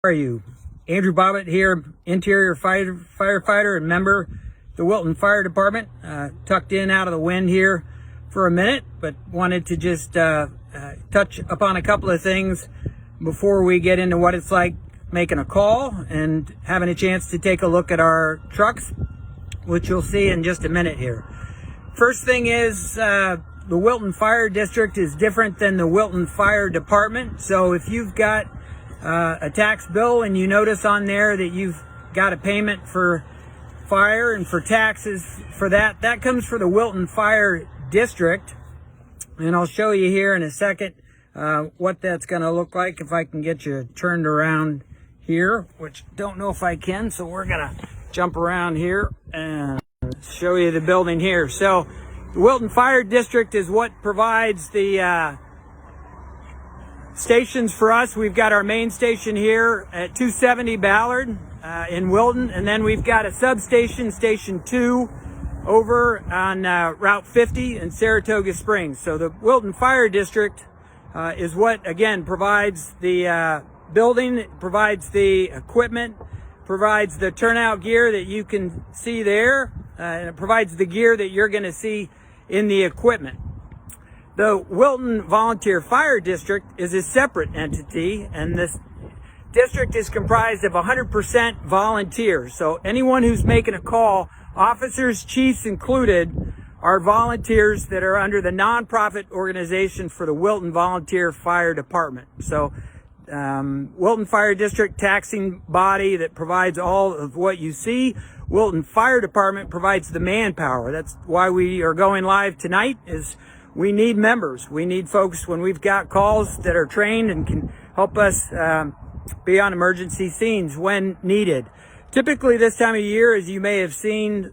How are you? Andrew Bobbitt here, interior firefighter and member of the Wilton Fire Department. Tucked in out of the wind here for a minute, but wanted to just touch upon a couple of things before we get into what it's like making a call and having a chance to take a look at our trucks, which you'll see in just a minute here. First thing is, the Wilton Fire District is different than the Wilton Fire Department. So if you've got a tax bill and you notice on there that you've got a payment for fire and for taxes for that comes for the Wilton Fire District. And I'll show you here in a second what that's going to look like if I can get you turned around here, which don't know if I can, so we're going to jump around here and show you the building here. So the Wilton Fire District is what provides the stations for us. We've got our main station here at 270 Ballard in Wilton, and then we've got a substation, Station 2, over on Route 50 in Saratoga Springs. So the Wilton Fire District is what, again, provides the building, provides the equipment, provides the turnout gear that you can see there, and it provides the gear that you're going to see in the equipment. The Wilton Volunteer Fire District is a separate entity, and this district is comprised of 100% volunteers. So anyone who's making a call, officers, chiefs included, are volunteers that are under the nonprofit organization for the Wilton Volunteer Fire Department. So Wilton Fire District, taxing body that provides all of what you see. Wilton Fire Department provides the manpower. That's why we are going live tonight, is we need members. We need folks when we've got calls that are trained and can help us be on emergency scenes when needed. Typically this time of year, as you may have seen,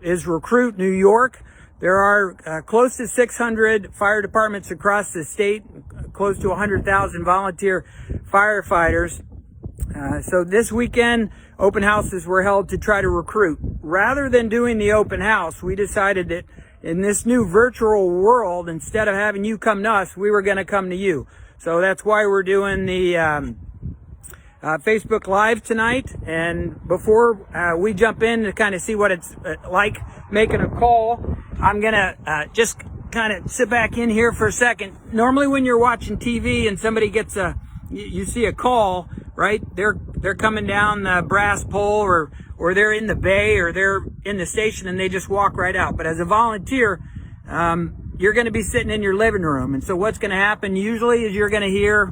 is Recruit New York. There are close to 600 fire departments across the state, close to 100,000 volunteer firefighters. So this weekend, open houses were held to try to recruit. Rather than doing the open house, we decided that in this new virtual world, instead of having you come to us, we were going to come to you. So that's why we're doing the Facebook Live tonight. And before we jump in to kind of see what it's like making a call, I'm going to just kind of sit back in here for a second. Normally when you're watching TV and somebody gets you see a call, right? They're coming down the brass pole, or they're in the bay, or they're in the station, and they just walk right out. But as a volunteer, you're going to be sitting in your living room. And so what's going to happen usually is you're going to hear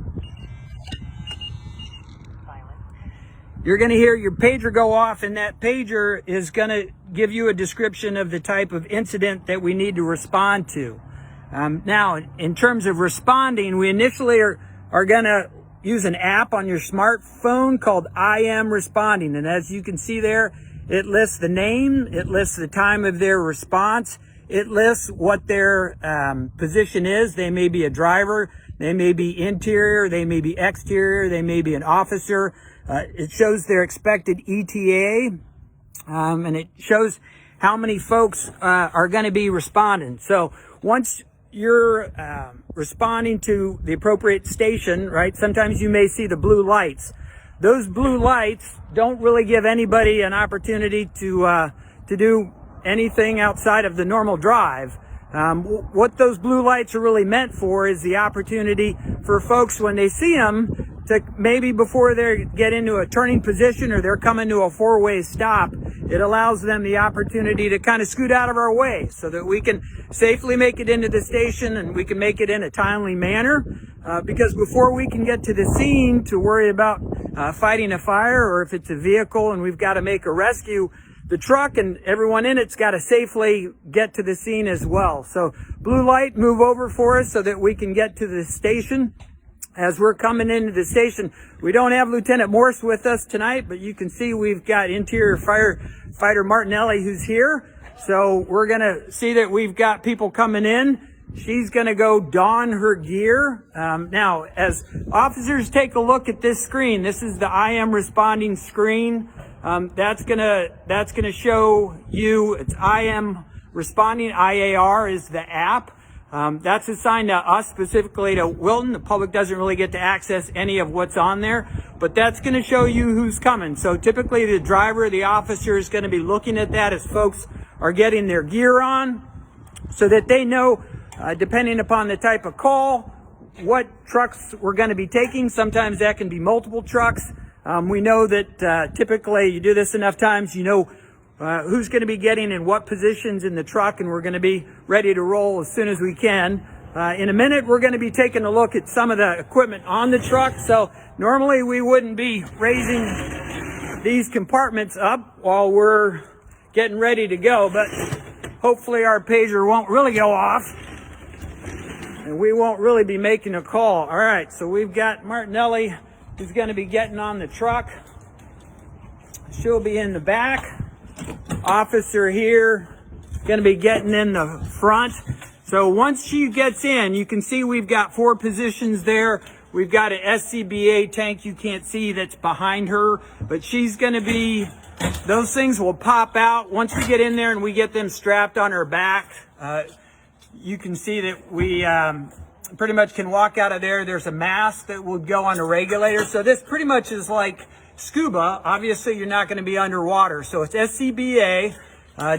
your pager go off, and that pager is going to give you a description of the type of incident that we need to respond to. Now, in terms of responding, we initially are going to use an app on your smartphone called I Am Responding. And as you can see there, it lists the name, it lists the time of their response, it lists what their position is. They may be a driver, they may be interior, they may be exterior, they may be an officer. It shows their expected ETA, and it shows how many folks are going to be responding. So once you're responding to the appropriate station, right? Sometimes you may see the blue lights. Those blue lights don't really give anybody an opportunity to do anything outside of the normal drive. What those blue lights are really meant for is the opportunity for folks when they see them to maybe before they get into a turning position or they're coming to a four-way stop, it allows them the opportunity to kind of scoot out of our way so that we can safely make it into the station and we can make it in a timely manner. Because before we can get to the scene to worry about fighting a fire, or if it's a vehicle and we've got to make a rescue, the truck and everyone in it's got to safely get to the scene as well. So blue light, move over for us so that we can get to the station. As we're coming into the station, we don't have Lieutenant Morse with us tonight, but you can see we've got interior firefighter Martinelli who's here. So we're going to see that we've got people coming in. She's going to go don her gear. Now, as officers take a look at this screen, this is the I Am Responding screen. That's gonna show you, it's I Am Responding. IAR is the app. That's assigned to us, specifically to Wilton. The public doesn't really get to access any of what's on there, but that's going to show you who's coming. So typically the driver, the officer is going to be looking at that as folks are getting their gear on, so that they know, depending upon the type of call, what trucks we're going to be taking. Sometimes that can be multiple trucks. We know that typically you do this enough times, you know who's going to be getting in what positions in the truck, and we're going to be ready to roll as soon as we can. In a minute, we're going to be taking a look at some of the equipment on the truck. So normally we wouldn't be raising these compartments up while we're getting ready to go, but hopefully our pager won't really go off and we won't really be making a call. All right, so we've got Martinelli who's going to be getting on the truck. She'll be in the back. Officer here going to be getting in the front. So once she gets in, you can see we've got 4 positions there. We've got an SCBA tank you can't see that's behind her, but she's going to be, those things will pop out once we get in there and we get them strapped on her back. You can see that we pretty much can walk out of there. There's a mask that will go on the regulator. So this pretty much is like scuba. Obviously, you're not going to be underwater. So it's SCBA.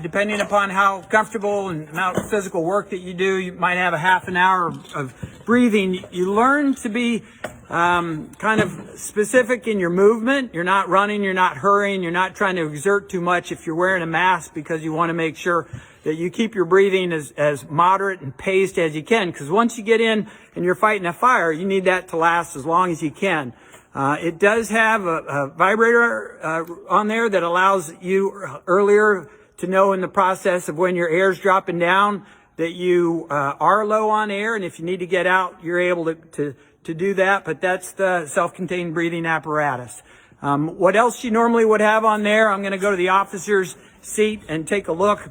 Depending upon how comfortable and amount of physical work that you do, you might have a half an hour of breathing. You learn to be kind of specific in your movement. You're not running, you're not hurrying, you're not trying to exert too much if you're wearing a mask, because you want to make sure that you keep your breathing as moderate and paced as you can, because once you get in and you're fighting a fire, you need that to last as long as you can. It does have a vibrator on there that allows you earlier to know in the process of when your air's dropping down that you are low on air, and if you need to get out, you're able to do that. But that's the self-contained breathing apparatus. What else you normally would have on there, I'm going to go to the officer's seat and take a look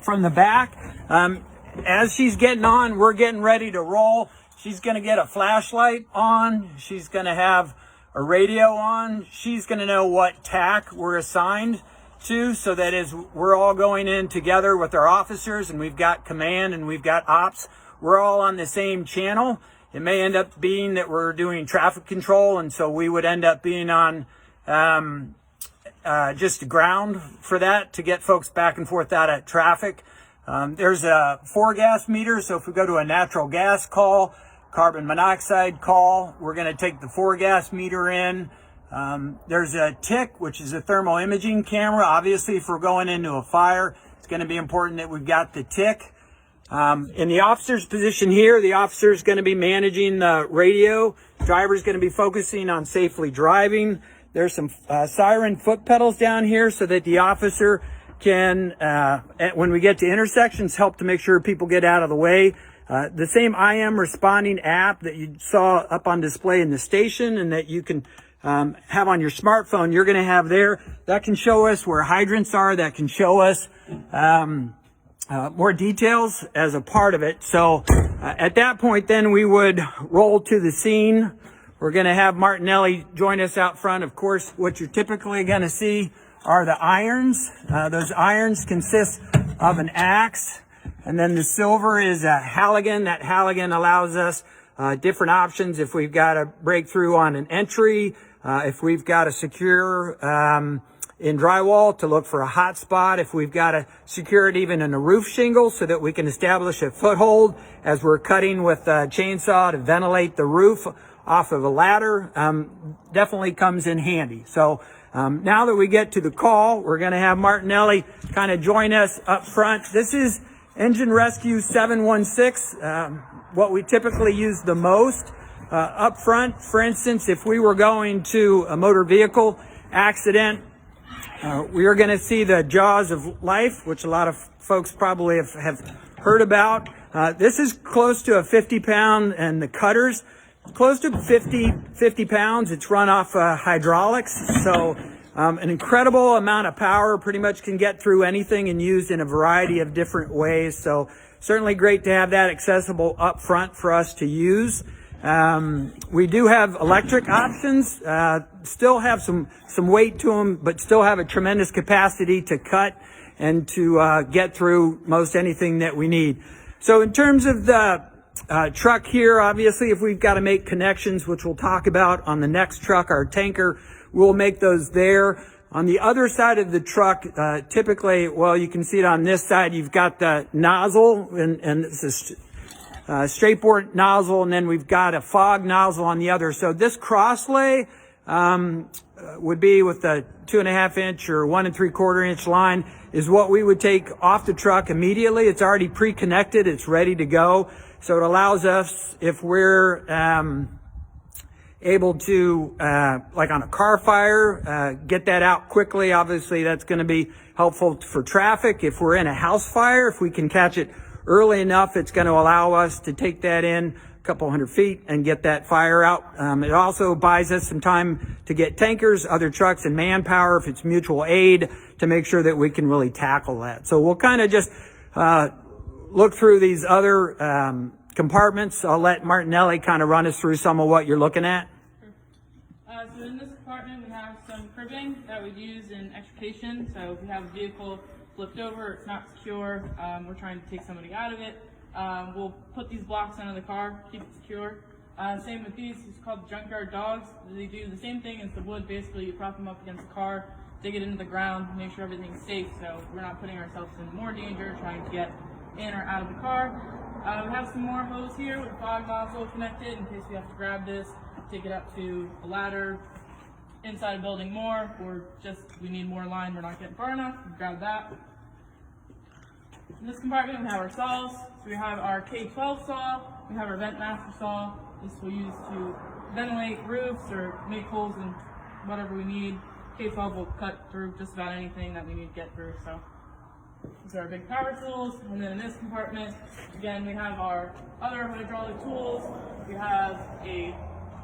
from the back. As she's getting on, we're getting ready to roll. She's going to get a flashlight on. She's going to have a radio on. She's going to know what TAC we're assigned to, so that as we're all going in together with our officers and we've got command and we've got ops, we're all on the same channel. It may end up being that we're doing traffic control, and so we would end up being on just ground for that to get folks back and forth out of traffic. There's a 4-gas meter, so if we go to a natural gas call, carbon monoxide call, we're going to take the 4-gas meter in. There's a TIC, which is a thermal imaging camera. Obviously, if we're going into a fire, it's going to be important that we've got the TIC. In the officer's position here, the officer is going to be managing the radio. The driver is going to be focusing on safely driving. There's some siren foot pedals down here so that the officer can, when we get to intersections, help to make sure people get out of the way. The same I Am Responding app that you saw up on display in the station and that you can have on your smartphone, you're going to have there. That can show us where hydrants are. That can show us more details as a part of it. So at that point, then we would roll to the scene. We're going to have Martinelli join us out front. Of course, what you're typically going to see are the irons. Those irons consist of an axe, and then the silver is a Halligan. That Halligan allows us different options if we've got a breakthrough on an entry, if we've got a secure in drywall to look for a hot spot, if we've got to secure it even in a roof shingle so that we can establish a foothold as we're cutting with a chainsaw to ventilate the roof off of a ladder, definitely comes in handy. So now that we get to the call, we're going to have Martinelli kind of join us up front. This is Engine Rescue 716, what we typically use the most. Up front, for instance, if we were going to a motor vehicle accident, we are going to see the Jaws of Life, which a lot of folks probably have heard about. This is close to a 50-pound, and the cutters, close to 50 pounds. It's run off hydraulics, so an incredible amount of power, pretty much can get through anything and used in a variety of different ways. So certainly great to have that accessible up front for us to use. We do have electric options, still have some weight to them, but still have a tremendous capacity to cut and to get through most anything that we need. So in terms of the truck here, obviously, if we've got to make connections, which we'll talk about on the next truck, our tanker, we'll make those there. On the other side of the truck, typically, well, you can see it on this side, you've got the nozzle, and this is straight bore nozzle, and then we've got a fog nozzle on the other. So this crosslay would be with the 2.5 inch or 1 3/4 inch line is what we would take off the truck immediately. It's already pre-connected, it's ready to go. So it allows us, if we're able to, like on a car fire, get that out quickly. Obviously, that's going to be helpful for traffic. If we're in a house fire, if we can catch it early enough, it's going to allow us to take that in a couple hundred feet and get that fire out. It also buys us some time to get tankers, other trucks, and manpower, if it's mutual aid, to make sure that we can really tackle that. So we'll kind of just look through these other compartments. I'll let Martinelli kind of run us through some of what you're looking at. So in this compartment, we have some cribbing that we use in extrication. So if we have a vehicle flipped over, it's not secure, we're trying to take somebody out of it, we'll put these blocks under the car, keep it secure. Same with these, it's called Junkyard Dogs. They do the same thing as the wood. Basically, you prop them up against the car, dig it into the ground, make sure everything's safe, so we're not putting ourselves in more danger trying to get in or out of the car. We have some more hose here with a fog nozzle connected in case we have to grab this, take it up to a ladder, inside a building more, or just we need more line, we're not getting far enough, we grab that. In this compartment, we have our saws. So we have our K12 saw, we have our vent master saw. This we'll use to ventilate roofs or make holes in whatever we need. K12 will cut through just about anything that we need to get through. So these are our big power tools. And then in this compartment, again, we have our other hydraulic tools. We have a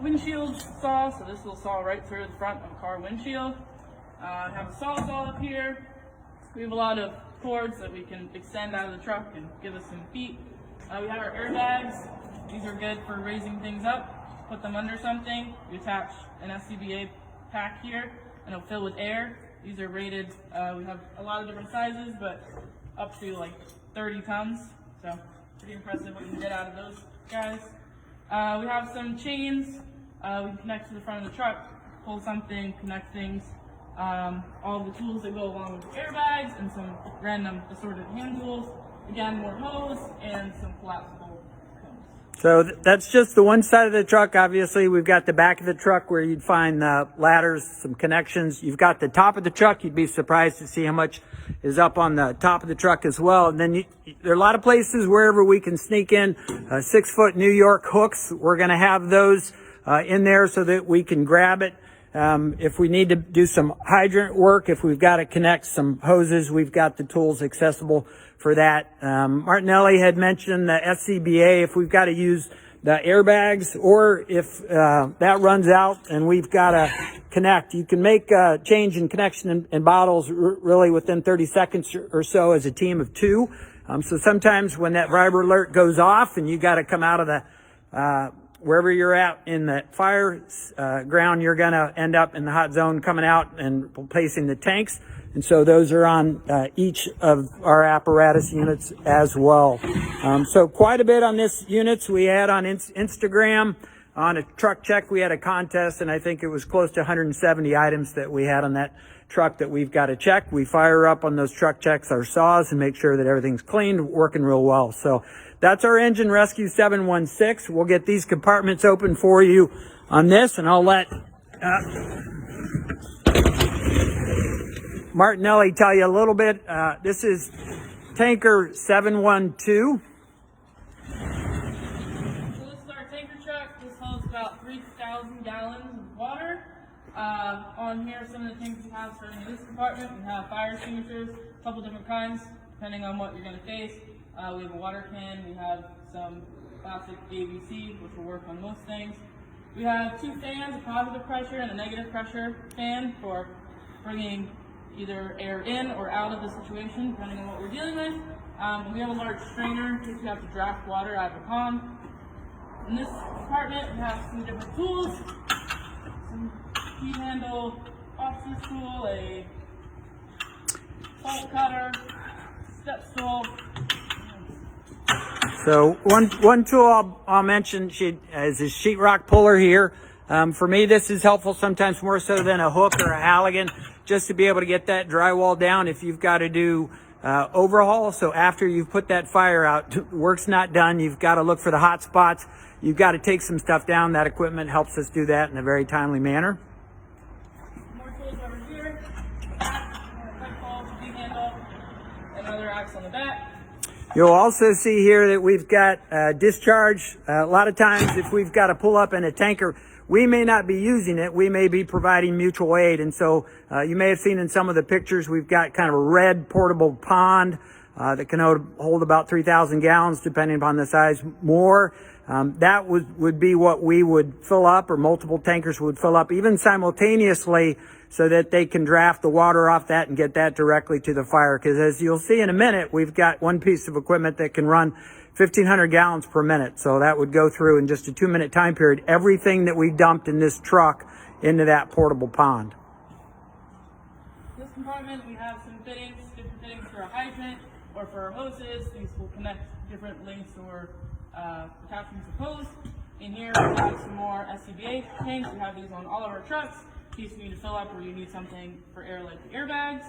windshield saw, so this will saw right through the front of a car windshield. We have a sawzall up here. We have a lot of cords that we can extend out of the truck and give us some feet. We have our airbags. These are good for raising things up. Put them under something. We attach an SCBA pack here, and it'll fill with air. These are rated, we have a lot of different sizes, but up to like 30 tons. So pretty impressive what you can get out of those guys. We have some chains we can connect to the front of the truck, pull something, connect things. All the tools that go along with the airbags and some random assorted hand tools. Again, more hose and some collapsible cones. So that's just the one side of the truck. Obviously, we've got the back of the truck where you'd find ladders, some connections. You've got the top of the truck. You'd be surprised to see how much is up on the top of the truck as well. And then there are a lot of places wherever we can sneak in 6-foot New York hooks. We're going to have those in there so that we can grab it. If we need to do some hydrant work, if we've got to connect some hoses, we've got the tools accessible for that. Martinelli had mentioned the SCBA, if we've got to use the airbags, or if that runs out and we've got to connect. You can make a change in connection in bottles really within 30 seconds or so as a team of two. So sometimes when that viber alert goes off and you got to come out of the wherever you're at in the fire ground, you're going to end up in the hot zone coming out and replacing the tanks. And so those are on each of our apparatus units as well. So quite a bit on this units. We had on Instagram, on a truck check, we had a contest, and I think it was close to 170 items that we had on that truck that we've got to check. We fire up on those truck checks our saws and make sure that everything's cleaned, working real well. So that's our Engine Rescue 716. We'll get these compartments open for you on this, and I'll let Martinelli tell you a little bit. This is tanker 712. So this is our tanker truck. This holds about 3,000 gallons of water. On here, some of the things we have starting in this compartment, we have fire extinguishers, a couple different kinds, depending on what you're going to face. We have a water can, we have some plastic ABC, which will work on most things. We have two fans, a positive pressure and a negative pressure fan for bringing either air in or out of the situation, depending on what we're dealing with. We have a large strainer in case we have to draft water out of a pond. In this compartment, we have some different tools, some key handle office tool, a bolt cutter, step stool, So one tool I'll mention is a Sheetrock Puller here. For me, this is helpful sometimes more so than a hook or a Halligan, just to be able to get that drywall down if you've got to do overhaul. So after you've put that fire out, work's not done. You've got to look for the hot spots. You've got to take some stuff down. That equipment helps us do that in a very timely manner. More tools over here. Quick ball, handle, and other axe on the back. You'll also see here that we've got discharge. A lot of times if we've got to pull up in a tanker, we may not be using it. We may be providing mutual aid. And so you may have seen in some of the pictures, we've got kind of a red portable pond that can hold about 3,000 gallons, depending upon the size, more. That would be what we would fill up, or multiple tankers would fill up, even simultaneously, so that they can draft the water off that and get that directly to the fire. Because as you'll see in a minute, we've got one piece of equipment that can run 1,500 gallons per minute. So that would go through in just a 2-minute time period, everything that we dumped in this truck into that portable pond. This compartment, we have some fittings, different fittings for a hydrant or for our hoses. These will connect different lengths or attachments of hose. In here, we have some more SCBA tanks. We have these on all of our trucks. These you need to fill up, or you need something for air, like the airbags.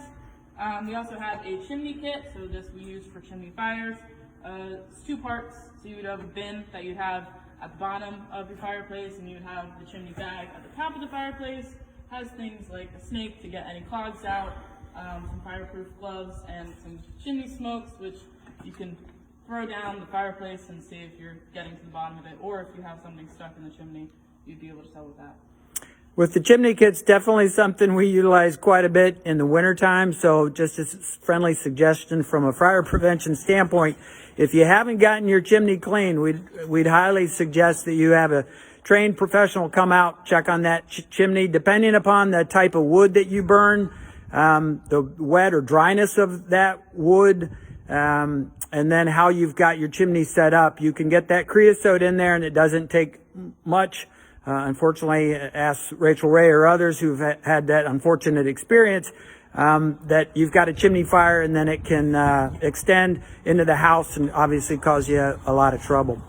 We also have a chimney kit, so this we use for chimney fires. It's 2 parts, so you would have a bin that you'd have at the bottom of your fireplace, and you'd have the chimney bag at the top of the fireplace. Has things like a snake to get any clogs out, some fireproof gloves, and some chimney smokes, which you can throw down the fireplace and see if you're getting to the bottom of it, or if you have something stuck in the chimney, you'd be able to tell with that. With the chimney kits, definitely something we utilize quite a bit in the wintertime. So just a friendly suggestion from a fire prevention standpoint, if you haven't gotten your chimney clean, we'd highly suggest that you have a trained professional come out, check on that chimney. Depending upon the type of wood that you burn, the wet or dryness of that wood, and then how you've got your chimney set up, you can get that creosote in there, and it doesn't take much. Unfortunately, ask Rachel Ray or others who've had that unfortunate experience, that you've got a chimney fire and then it can extend into the house and obviously cause you a lot of trouble.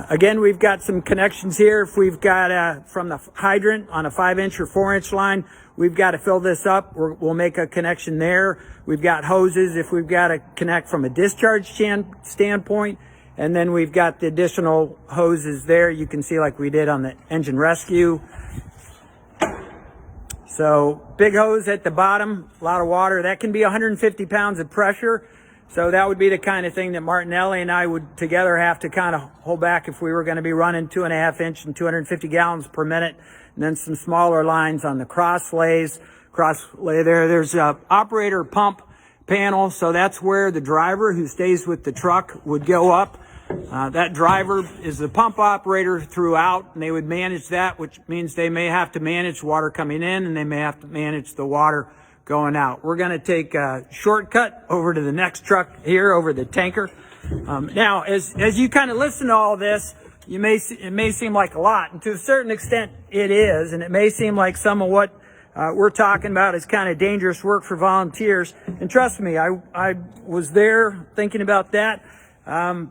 Again, we've got some connections here. If we've got from the hydrant on a 5-inch or 4-inch line, we've got to fill this up. We'll make a connection there. We've got hoses if we've got to connect from a discharge standpoint. And then we've got the additional hoses there. You can see like we did on the engine rescue. So big hose at the bottom, a lot of water. That can be 150 pounds of pressure. So that would be the kind of thing that Martinelli and I would together have to kind of hold back if we were going to be running 2.5-inch and 250 gallons per minute. And then some smaller lines on the crosslay there. There's a operator pump panel. So that's where the driver who stays with the truck would go up. That driver is the pump operator throughout, and they would manage that, which means they may have to manage water coming in and they may have to manage the water going out. We're going to take a shortcut over to the next truck here, over the tanker. Now, as you kind of listen to all this, it may seem like a lot, and to a certain extent it is, and it may seem like some of what we're talking about is kind of dangerous work for volunteers. And trust me, I was there thinking about that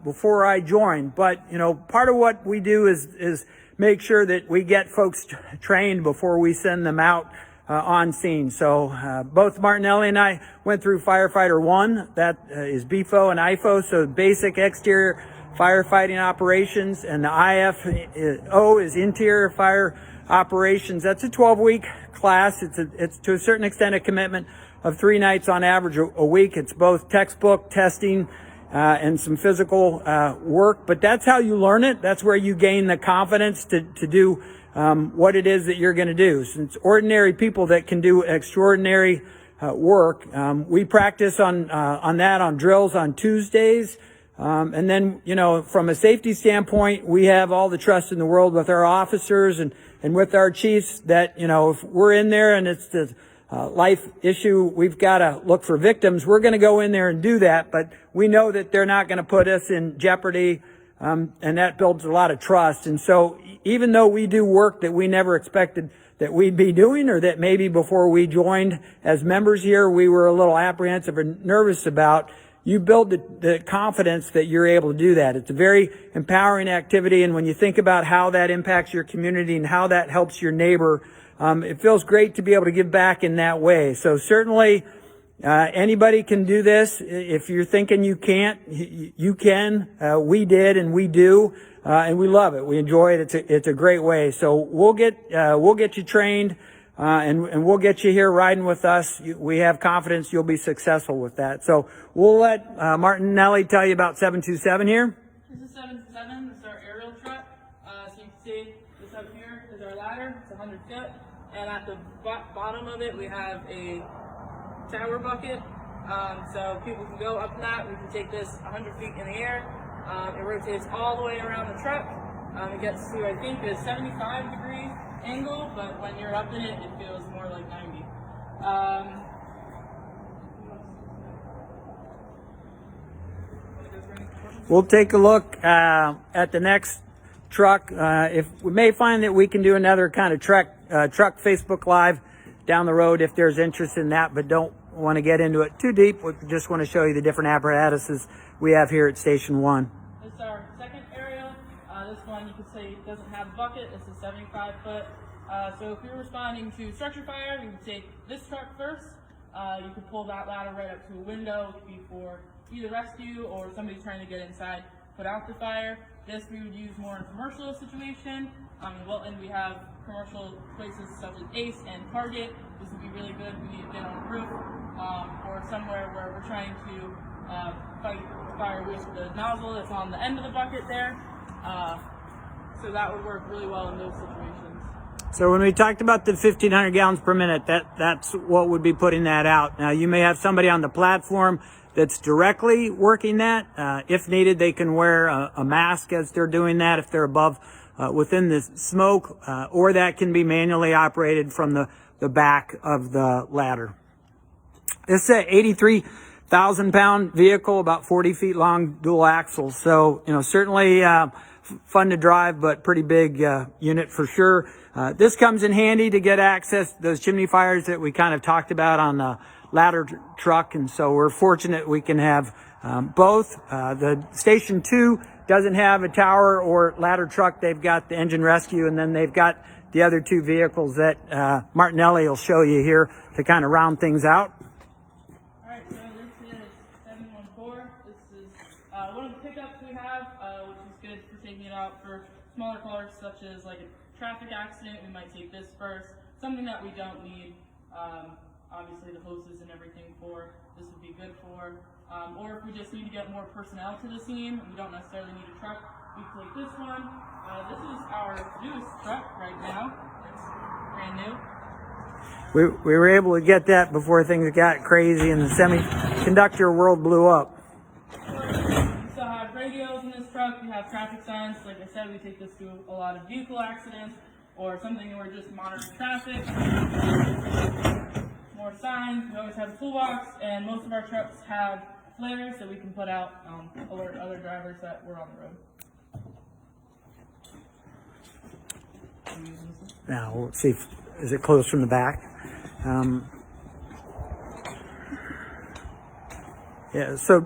before I joined. But, you know, part of what we do is make sure that we get folks trained before we send them out on scene. So both Martinelli and I went through Firefighter 1. That is BFO and IFO, so basic exterior firefighting operations, and the IFO is interior fire operations. That's a 12-week class. It's to a certain extent a commitment of 3 nights on average a week. It's both textbook testing and some physical work, but that's how you learn it. That's where you gain the confidence to do what it is that you're going to do. Since ordinary people that can do extraordinary work, we practice on that on drills on Tuesdays. And then, you know, from a safety standpoint, we have all the trust in the world with our officers and with our chiefs that, you know, if we're in there and it's the life issue, we've got to look for victims. We're going to go in there and do that, but we know that they're not going to put us in jeopardy, and that builds a lot of trust. And so even though we do work that we never expected that we'd be doing, or that maybe before we joined as members here we were a little apprehensive or nervous about, you build the confidence that you're able to do that. It's a very empowering activity, and when you think about how that impacts your community and how that helps your neighbor, it feels great to be able to give back in that way. So certainly, anybody can do this. If you're thinking you can't, you can. We did and we do, and we love it. We enjoy it. It's a great way. So we'll get you trained, and we'll get you here riding with us. We have confidence you'll be successful with that. So we'll let Martinelli tell you about 727 here. This is 727. This is our aerial truck. So you can see this up here is our ladder. It's 100 foot, and at the bottom of it we have a tower bucket, so people can go up that. We can take this 100 feet in the air. It rotates all the way around the truck. It gets to, I think, a 75-degree angle, but when you're up in it, it feels more like 90. We'll take a look at the next truck. If we may find that we can do another kind of truck Facebook Live down the road if there's interest in that, but don't want to get into it too deep. We just want to show you the different apparatuses we have here at Station 1. This is our second aerial. This one you could say doesn't have a bucket. This is 75 foot. So if you're responding to structure fire, you can take this truck first. You can pull that ladder right up to a window. It could be for either rescue or somebody trying to get inside, put out the fire. This we would use more in a commercial situation. In Wilton we have commercial places such as Ace and Target. This would be really good if we need to get on a roof or somewhere where we're trying to fight fire with the nozzle that's on the end of the bucket there. So that would work really well in those situations. So when we talked about the 1,500 gallons per minute, that's what would be putting that out. Now you may have somebody on the platform that's directly working that. If needed, they can wear a mask as they're doing that if they're above within the smoke, or that can be manually operated from the back of the ladder. This is an 83,000 pound vehicle, about 40 feet long, dual axles. So, certainly fun to drive, but pretty big unit for sure. This comes in handy to get access to those chimney fires that we kind of talked about on the ladder truck, and so we're fortunate we can have both. The Station 2 doesn't have a tower or ladder truck. They've got the engine rescue, and then they've got the other two vehicles that Martinelli will show you here to kind of round things out. All right, so this is 714. This is one of the pickups we have, which is good for taking it out for smaller cars, such as like a traffic accident. We might take this first. Something that we don't need, obviously the hoses and everything for, this would be good for. Or if we just need to get more personnel to the scene, we don't necessarily need a truck, we can take this one. This is our newest truck right now. It's brand new. We were able to get that before things got crazy and the semiconductor world blew up. We still have radios in this truck. We have traffic signs. Like I said, we take this to a lot of vehicle accidents or something where we're just monitoring traffic. More signs. We always have a toolbox, and most of our trucks have flares that we can put out, alert other drivers that we're on the road. Now we'll see is it closed from the back. Yeah, so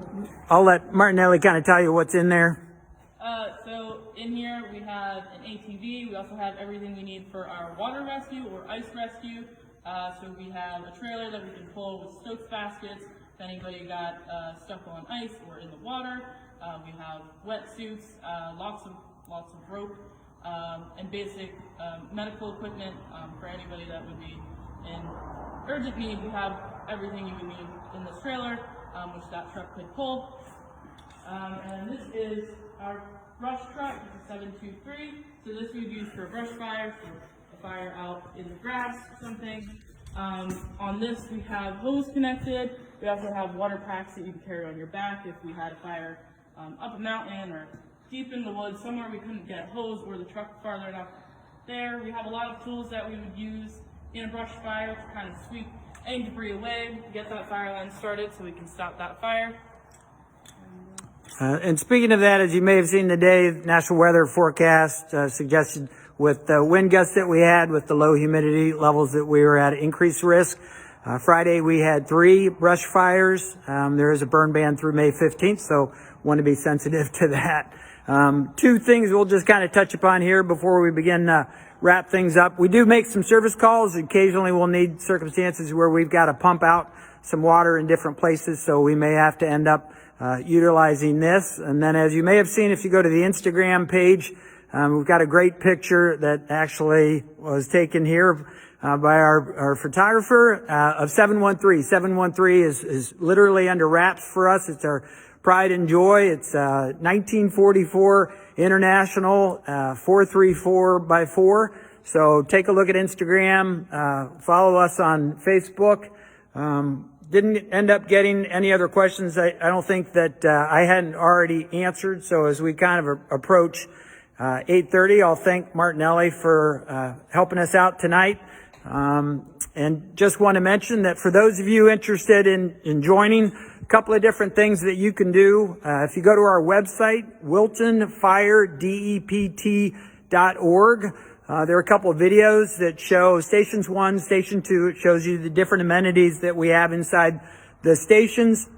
I'll let Martinelli kind of tell you what's in there. So in here we have an ATV. We also have everything we need for our water rescue or ice rescue. So we have a trailer that we can pull with Stokes baskets if anybody got stuck on ice or in the water. We have wetsuits, lots of rope, and basic medical equipment for anybody that would be in urgent need. We have everything you would need in this trailer, which that truck could pull. And this is our brush truck. This is 723. So this we would use for a brush fire, for a fire out in the grass or something. On this we have hose connected. We also have water packs that you can carry on your back if we had a fire up a mountain or deep in the woods, somewhere we couldn't get a hose or the truck farther enough there. We have a lot of tools that we would use in a brush fire to kind of sweep any debris away, get that fire line started so we can stop that fire. And speaking of that, as you may have seen today, National Weather Forecast suggested with the wind gusts that we had, with the low humidity levels that we were at, increased risk Friday we had 3 brush fires. There is a burn ban through May 15th, so want to be sensitive to that. 2 things we'll just kind of touch upon here before we begin wrap things up. We do make some service calls. Occasionally we'll need circumstances where we've got to pump out some water in different places, so we may have to end up utilizing this. And then, as you may have seen, if you go to the Instagram page, we've got a great picture that actually was taken here by our photographer of 713. 713 is literally under wraps for us. It's our pride and joy. It's 1944 International 434x4. So take a look at Instagram. Follow us on Facebook. Didn't end up getting any other questions. I don't think that I hadn't already answered. So as we kind of approach 8:30, I'll thank Martinelli for helping us out tonight. And just want to mention that for those of you interested in joining, a couple of different things that you can do. If you go to our website, wiltonfiredept.org, there are a couple of videos that show stations 1, station 2. It shows you the different amenities that we have inside the stations.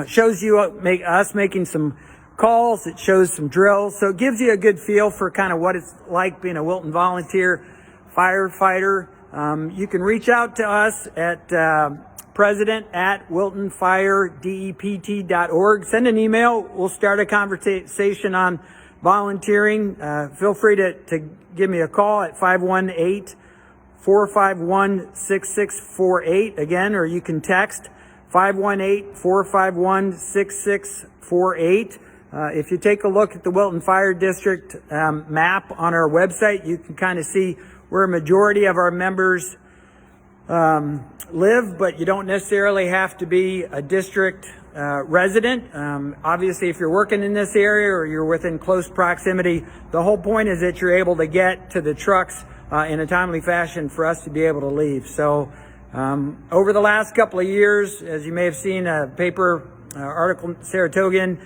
Shows you us making some calls. It shows some drills. So it gives you a good feel for kind of what it's like being a Wilton volunteer firefighter. You can reach out to us at president@wiltonfiredept.org. Send an email. We'll start a conversation on volunteering. Feel free to give me a call at 518-451-6648 again, or you can text 518-451-6648. If you take a look at the Wilton Fire District map on our website, you can kind of see where a majority of our members live, but you don't necessarily have to be a district resident. Obviously, if you're working in this area or you're within close proximity, the whole point is that you're able to get to the trucks in a timely fashion for us to be able to leave. So over the last couple of years, as you may have seen a paper article in Saratogan,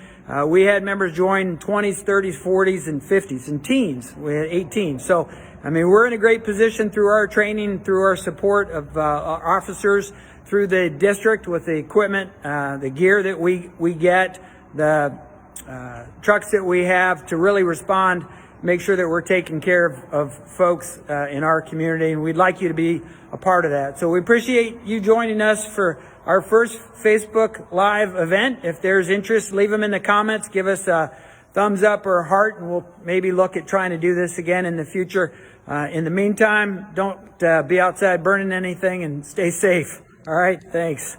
we had members join 20s, 30s, 40s, and 50s, and teens. We had 18. So, I mean, we're in a great position through our training, through our support of our officers, through the district with the equipment, the gear that we get, the trucks that we have to really respond, make sure that we're taking care of folks in our community, and we'd like you to be a part of that. So we appreciate you joining us for our first Facebook Live event. If there's interest, leave them in the comments. Give us a thumbs up or a heart, and we'll maybe look at trying to do this again in the future. In the meantime, don't be outside burning anything, and stay safe. All right, thanks.